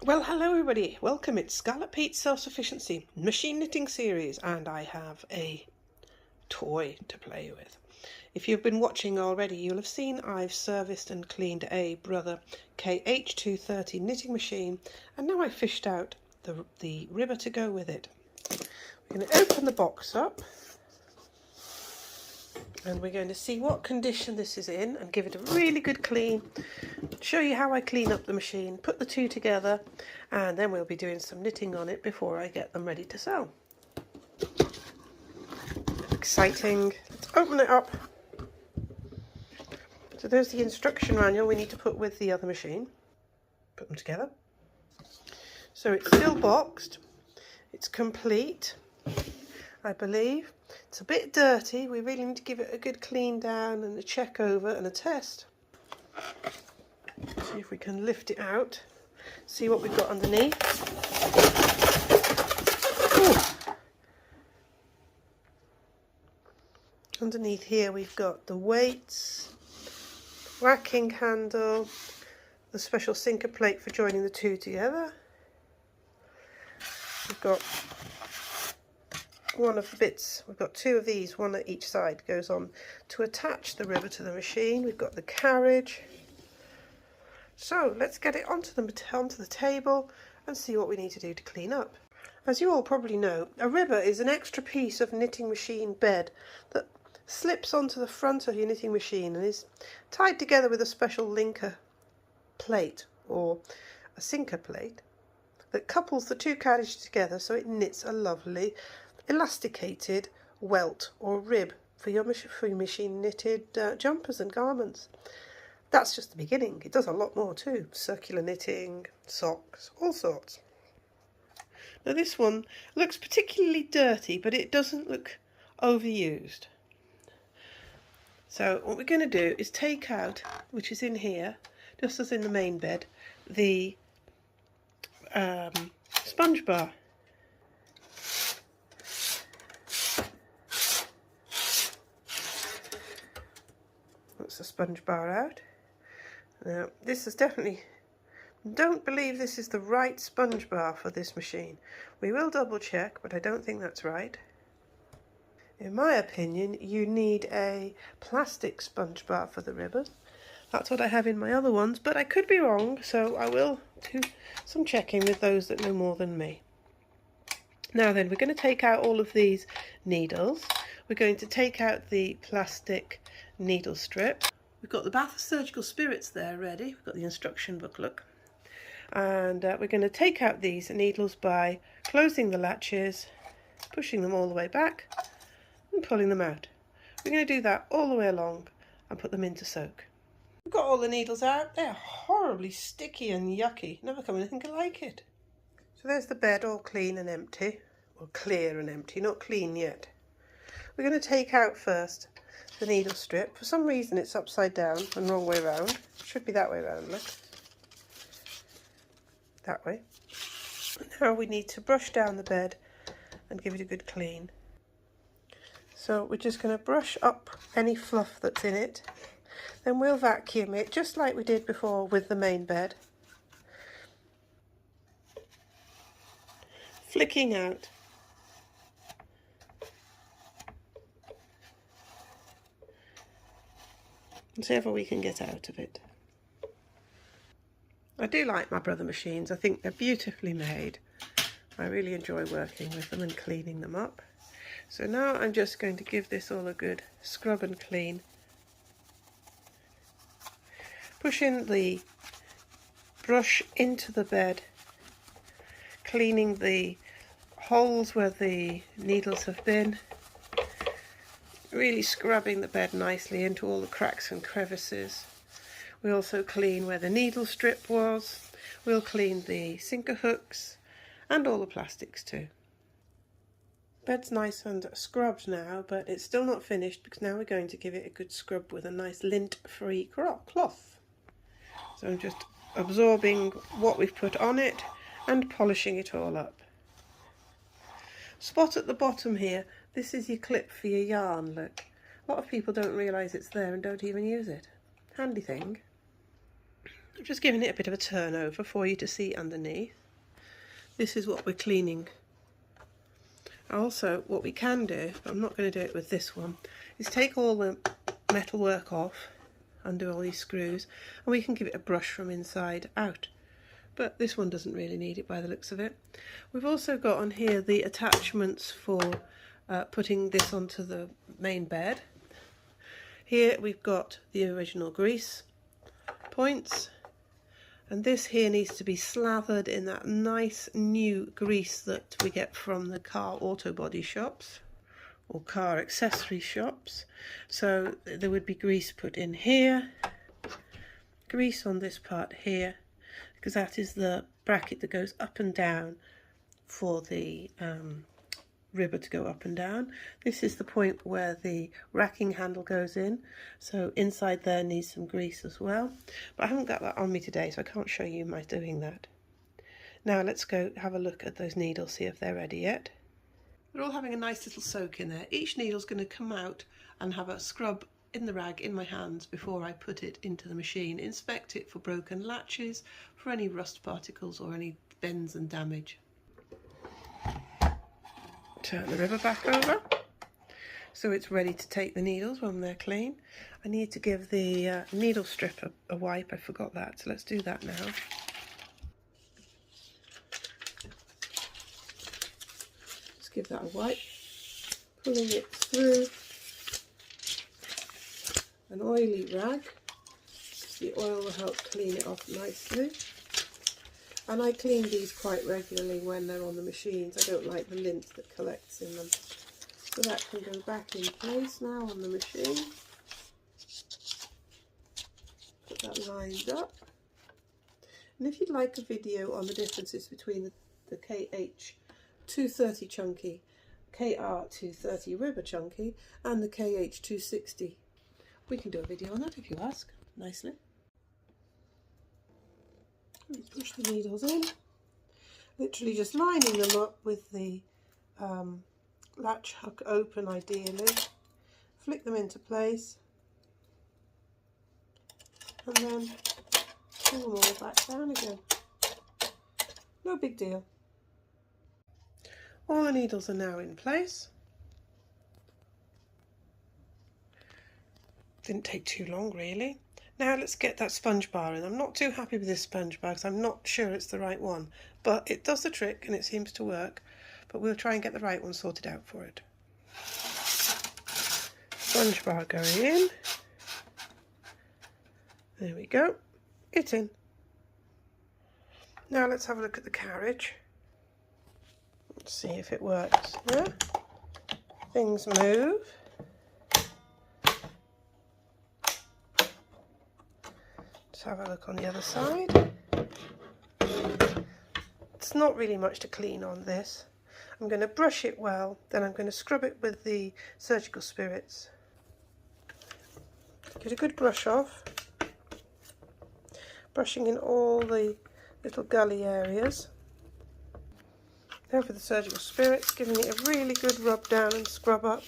Well, hello everybody, welcome. It's Scarlet Self-Sufficiency Machine Knitting Series, and I have a toy to play with. If you've been watching already, you'll have seen I've serviced and cleaned a Brother Kr230 knitting machine, and now I've fished out the ribber to go with it. We're going to open the box up, and we're going to see what condition this is in and give it a really good clean, show you how I clean up the machine, put the two together, and then we'll be doing some knitting on it before I get them ready to sew. Exciting. Let's open it up. So there's the instruction manual we need to put with the other machine. Put them together. So it's still boxed. It's complete, I believe. It's a bit dirty. We really need to give it a good clean down and a check over and a test. See if we can lift it out. See what we've got underneath. Ooh. Underneath here we've got the weights, whacking handle, the special sinker plate for joining the two together. We've got one of the bits, we've got two of these, one at each side, goes on to attach the ribber to the machine. We've got the carriage. So let's get it onto the table and see what we need to do to clean up. As you all probably know, a ribber is an extra piece of knitting machine bed that slips onto the front of your knitting machine and is tied together with a special linker plate or a sinker plate that couples the two carriages together so it knits a lovely elasticated welt or rib for your machine knitted jumpers and garments. That's just the beginning. It does a lot more too. Circular knitting, socks, all sorts. Now this one looks particularly dirty, but it doesn't look overused. So what we're going to do is take out, which is in here, just as in the main bed, the sponge bar. That's the sponge bar out. Now this is definitely, don't believe this is the right sponge bar for this machine. We will double check, but I don't think that's right. In my opinion, you need a plastic sponge bar for the ribbons. That's what I have in my other ones, but I could be wrong, so I will do some checking with those that know more than me. Now then, we're going to take out all of these needles. We're going to take out the plastic needle strip. We've got the Bath Surgical Spirits there ready. We've got the instruction book, look. And we're going to take out these needles by closing the latches, pushing them all the way back, and pulling them out. We're going to do that all the way along and put them in to soak. We've got all the needles out. They're horribly sticky and yucky. Never come anything like it. So there's the bed all clean and empty. Well, clear and empty, not clean yet. We're going to take out first the needle strip. For some reason it's upside down and wrong way round. It should be that way round, look. That way. Now we need to brush down the bed and give it a good clean. So we're just going to brush up any fluff that's in it. Then we'll vacuum it just like we did before with the main bed. Flicking out whatever we can get out of it. I do like my Brother machines. I think they're beautifully made. I really enjoy working with them and cleaning them up. So now I'm just going to give this all a good scrub and clean. Pushing the brush into the bed, cleaning the holes where the needles have been, really scrubbing the bed nicely into all the cracks and crevices. We also clean where the needle strip was. We'll clean the sinker hooks and all the plastics too. Bed's nice and scrubbed now, but it's still not finished because now we're going to give it a good scrub with a nice lint-free cloth. So I'm just absorbing what we've put on it and polishing it all up. Spot at the bottom here, this is your clip for your yarn, look. A lot of people don't realise it's there and don't even use it. Handy thing. I'm just giving it a bit of a turn over for you to see underneath. This is what we're cleaning. Also, what we can do, but I'm not going to do it with this one, is take all the metal work off, undo all these screws, and we can give it a brush from inside out. But this one doesn't really need it by the looks of it. We've also got on here the attachments for putting this onto the main bed. Here we've got the original grease points, and this here needs to be slathered in that nice new grease that we get from the car auto body shops or car accessory shops. So there would be grease put in here, grease on this part here, because that is the bracket that goes up and down for the ribber to go up and down. This is the point where the racking handle goes in, so inside there needs some grease as well. But I haven't got that on me today, so I can't show you my doing that. Now let's go have a look at those needles, see if they're ready yet. They're all having a nice little soak in there. Each needle's going to come out and have a scrub in the rag in my hands before I put it into the machine. Inspect it for broken latches, for any rust particles or any bends and damage. Turn the ribber back over so it's ready to take the needles when they're clean. I need to give the needle strip a wipe, I forgot that, so let's do that now. Just give that a wipe, pulling it through an oily rag. The oil will help clean it off nicely. And I clean these quite regularly when they're on the machines. I don't like the lint that collects in them. So that can go back in place now on the machine. Put that lined up. And if you'd like a video on the differences between the Kh230 chunky, Kr230 ribber chunky and the Kh260, we can do a video on that if you ask nicely. Push the needles in, literally just lining them up with the latch hook open ideally. Flick them into place and then pull them all back down again. No big deal. All the needles are now in place. Didn't take too long really. Now let's get that sponge bar in. I'm not too happy with this sponge bar because I'm not sure it's the right one, but it does the trick and it seems to work. But we'll try and get the right one sorted out for it. Sponge bar going in. There we go. It's in. Now let's have a look at the carriage. Let's see if it works. Yeah? Things move. Let's have a look on the other side. It's not really much to clean on this. I'm going to brush it well, then I'm going to scrub it with the surgical spirits. Get a good brush off, brushing in all the little gully areas. Now for the surgical spirits, giving it a really good rub down and scrub up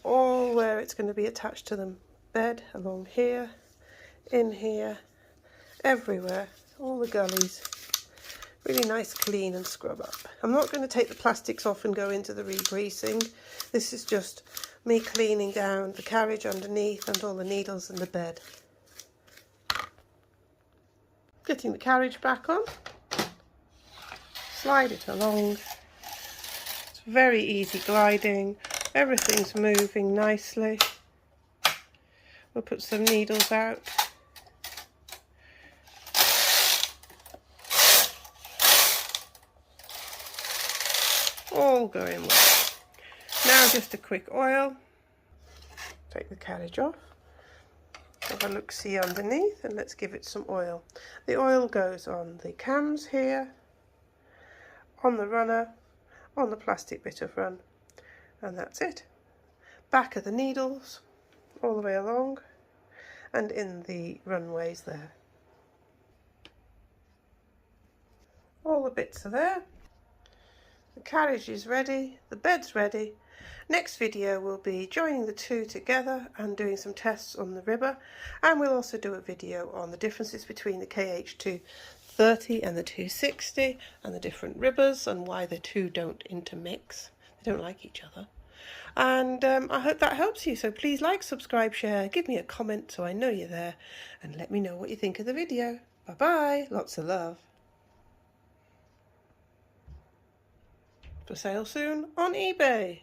all where it's going to be attached to the bed, along here, in here, everywhere, all the gullies. Really nice clean and scrub up. I'm not going to take the plastics off and go into the re-greasing. This is just me cleaning down the carriage underneath and all the needles in the bed. Getting the carriage back on. Slide it along. It's very easy gliding. Everything's moving nicely. We'll put some needles out. All going well. Now just a quick oil. Take the carriage off. Have a look-see underneath and let's give it some oil. The oil goes on the cams here, on the runner, on the plastic bit of run, and that's it. Back of the needles, all the way along, and in the runways there. All the bits are there. The carriage is ready, the bed's ready, Next video will be joining the two together and doing some tests on the ribber, and we'll also do a video on the differences between the Kh230 and the 260 and the different ribbers and why the two don't intermix. They don't like each other. And I hope that helps you, so please like, subscribe, share, give me a comment so I know you're there, and let me know what you think of the video. Bye bye, lots of love. For sale soon on eBay.